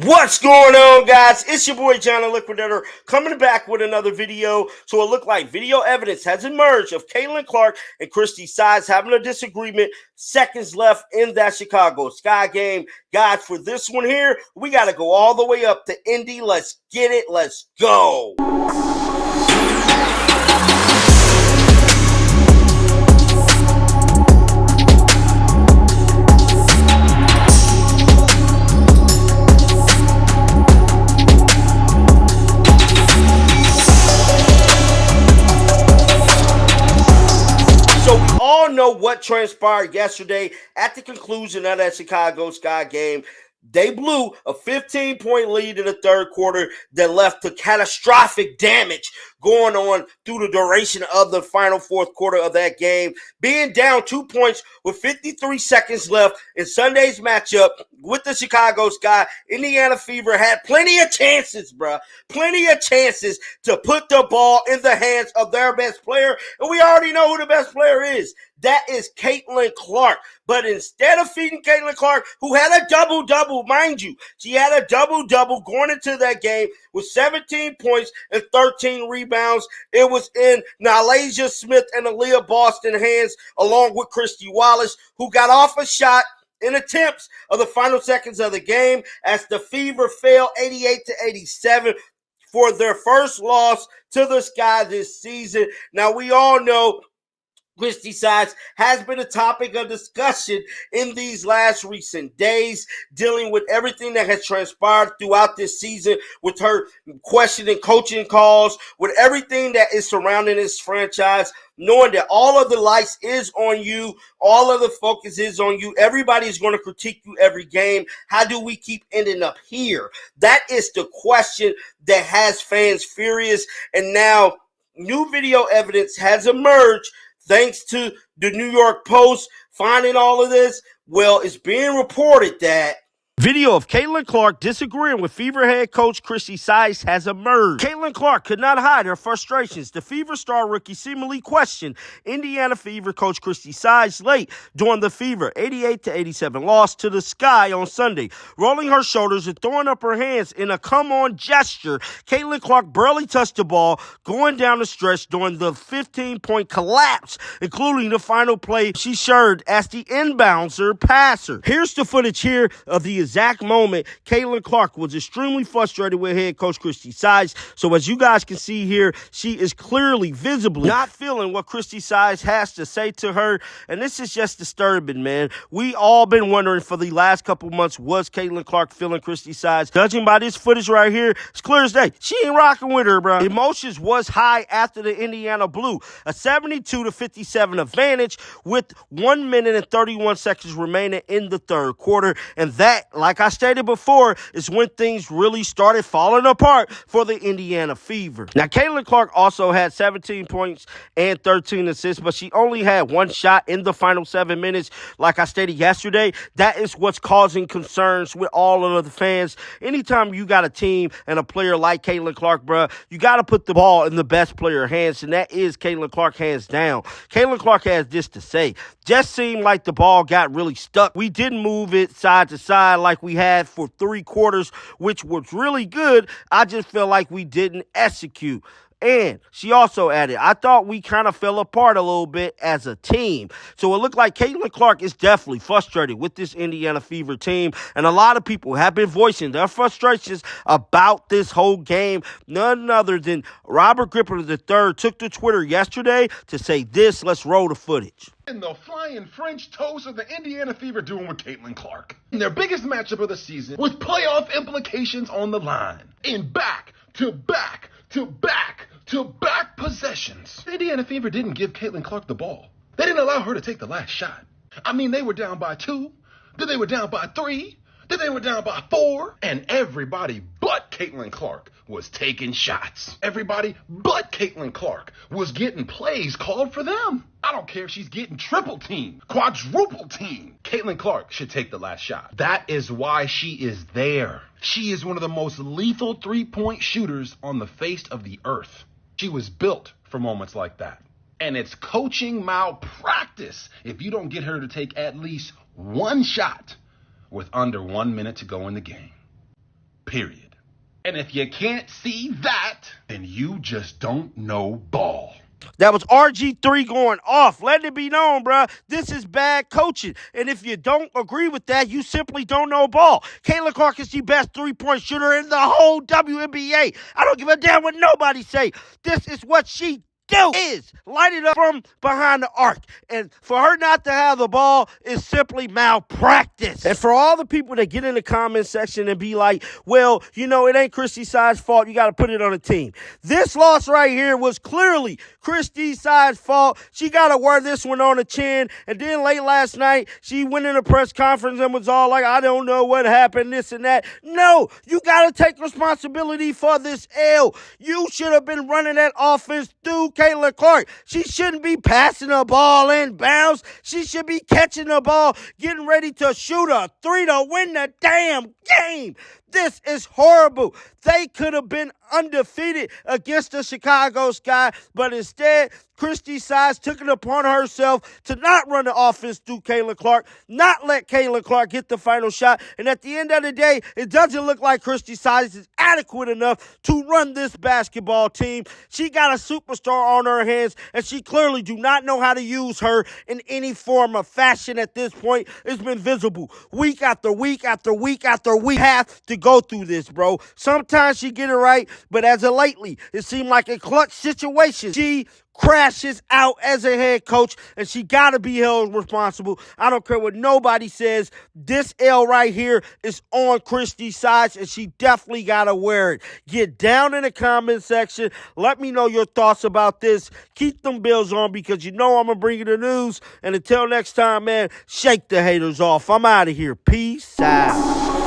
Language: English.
What's going on, guys? It's your boy John the Liquidator coming back with another video. So it looked like video evidence has emerged of Caitlin Clark and Christie Sides having a disagreement. Seconds left in that Chicago Sky game. Guys, for this one here, we got to go all the way up to Indy. Let's get it. Let's go. Know what transpired yesterday at the conclusion of that Chicago Sky game. They blew a 15-point lead in the third quarter that left to catastrophic damage going on through the duration of the final fourth quarter of that game. Being down 2 points with 53 seconds left in Sunday's matchup with the Chicago Sky, Indiana Fever had plenty of chances, bruh. Plenty of chances to put the ball in the hands of their best player. And we already know who the best player is. That is Caitlin Clark. But instead of feeding Caitlin Clark, who had a double-double, mind you, she had a double-double going into that game with 17 points and 13 rebounds. It was in Nylasia Smith and Aaliyah Boston hands, along with Christie Wallace, who got off a shot in attempts of the final seconds of the game as the Fever fell 88-87 for their first loss to the Sky this season. Now, we all know Christie Sides has been a topic of discussion in these last recent days, dealing with everything that has transpired throughout this season, with her questioning coaching calls, with everything that is surrounding this franchise, knowing that all of the lights is on you, all of the focus is on you. Everybody is going to critique you every game. How do we keep ending up here? That is the question that has fans furious. And now new video evidence has emerged thanks to the New York Post finding all of this. Well, it's being reported that video of Caitlin Clark disagreeing with Fever head coach Christie Sides has emerged. Caitlin Clark could not hide her frustrations. The Fever star rookie seemingly questioned Indiana Fever coach Christie Sides late during the Fever 88-87 loss to the Sky on Sunday. Rolling her shoulders and throwing up her hands in a come-on gesture, Caitlin Clark barely touched the ball going down the stretch during the 15-point collapse, including the final play she shared as the inbouncer passer. Here's the footage here of the exact moment Caitlin Clark was extremely frustrated with head coach Christie Sides. So as you guys can see here, she is clearly, visibly not feeling what Christie Sides has to say to her. And this is just disturbing, man. We all been wondering for the last couple months, was Caitlin Clark feeling Christie Sides? Judging by this footage right here, it's clear as day. She ain't rocking with her, bro. Emotions was high after the Indiana blew a 72-57 advantage with 1 minute and 31 seconds remaining in the third quarter. And that, like I stated before, is when things really started falling apart for the Indiana Fever. Now, Caitlin Clark also had 17 points and 13 assists, but she only had one shot in the final 7 minutes. Like I stated yesterday, that is what's causing concerns with all of the fans. Anytime you got a team and a player like Caitlin Clark, bruh, you got to put the ball in the best player's hands, and that is Caitlin Clark hands down. Caitlin Clark has this to say: just seemed like the ball got really stuck. We didn't move it side to side like we had for 3 quarters, which was really good. I just feel like we didn't execute. And she also added, I thought we kind of fell apart a little bit as a team. So it looked like Caitlin Clark is definitely frustrated with this Indiana Fever team. And a lot of people have been voicing their frustrations about this whole game. None other than Robert Gripper III took to Twitter yesterday to say this. Let's roll the footage. And the flying French toast of the Indiana Fever doing with Caitlin Clark in their biggest matchup of the season, with playoff implications on the line, in back-to-back possessions. The Indiana Fever didn't give Caitlin Clark the ball. They didn't allow her to take the last shot. I mean, they were down by 2, then they were down by 3, then they were down by 4, and everybody but Caitlin Clark was taking shots. Everybody but Caitlin Clark was getting plays called for them. I don't care if she's getting triple teamed, quadruple teamed. Caitlin Clark should take the last shot. That is why she is there. She is one of the most lethal three-point shooters on the face of the earth. She was built for moments like that. And it's coaching malpractice if you don't get her to take at least one shot with under 1 minute to go in the game. period. And if you can't see that, then you just don't know ball. That was RG3 going off. Letting it be known, bruh, this is bad coaching. And if you don't agree with that, you simply don't know ball. Caitlin Clark is the best three-point shooter in the whole WNBA. I don't give a damn what nobody say. This is what she is light it up from behind the arc. And for her not to have the ball is simply malpractice. And for all the people that get in the comment section and be like, well, you know, it ain't Christie Side's fault. You got to put it on the team. This loss right here was clearly Christie Side's fault. She got to wear this one on the chin. And then late last night, she went in a press conference and was all like, I don't know what happened, this and that. No, you got to take responsibility for this L. You should have been running that offense through Caitlin Clark. She shouldn't be passing the ball in bounds. She should be catching the ball, getting ready to shoot a three to win the damn game. This is horrible. They could have been undefeated against the Chicago Sky, but instead, Christie Sides took it upon herself to not run the offense through Caitlin Clark, not let Caitlin Clark get the final shot, and at the end of the day, it doesn't look like Christie Sides is adequate enough to run this basketball team. She got a superstar on her hands, and she clearly do not know how to use her in any form of fashion at this point. It's been visible week after week after week after week. Have to go through this, bro. Sometimes she get it right, but as of lately, it seemed like a clutch situation. She crashes out as a head coach, and she got to be held responsible. I don't care what nobody says. This L right here is on Christie's side, and she definitely got to wear it. Get down in the comment section. Let me know your thoughts about this. Keep them bills on, because you know I'm going to bring you the news. And until next time, man, shake the haters off. I'm out of here. Peace out.